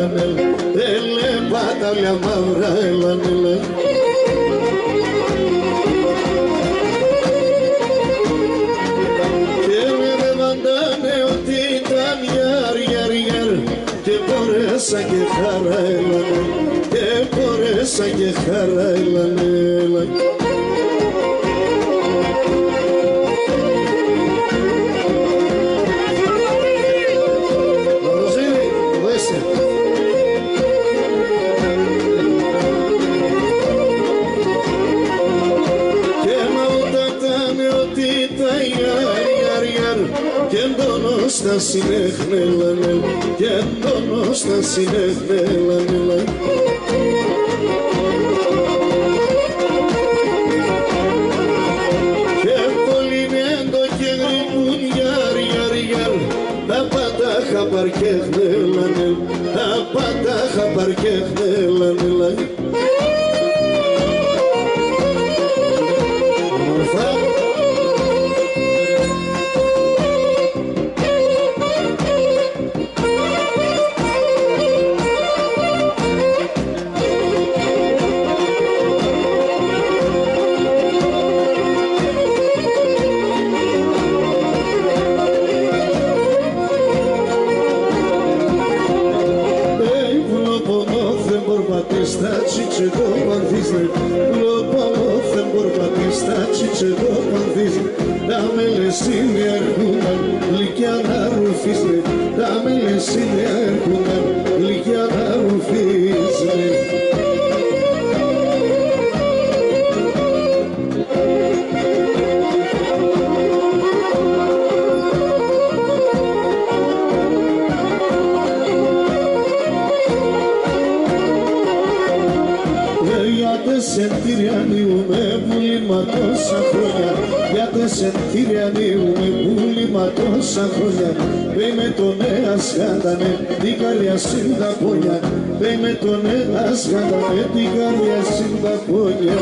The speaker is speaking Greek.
έλανε, έλε πατάλια μαύρα έλανε. Και με ρεβαντάνε ότι ήταν γιαρ, γιαρ, γιαρ, και πόρεσα και χαρά έλανε, και πόρεσα και χαρά έλανε, έλανε. Στα συνέχνελανε, και εντόνω στα συνέχνελανε. Και πολυμέντο και γρήγουν γιαρ, γιαρ, γιαρ, τα πάντα χαπαρκέχνελανε, τα πάντα χαπαρκέχνελανε. Στάτσι και το πανθίζε, λοπαλόθεν μπορπατή. Στάτσι και το πανθίζε, τα μελεσίνια έρχουνταν, γλυκιά να ρουφίζε. Τα μελεσίνια έρχουνταν, γλυκιά να ρουφίζε. Σεντήρια ανοίγουμε πουλήμα τόσα χρόνια, για τα σεντήρια ανοίγουμε πουλήμα τόσα χρόνια. Πέι με τον ασχάτανε την καρδιά συν τα πόνια, πέι με τον ασχάτανε την καρδιά συν τα πόνια.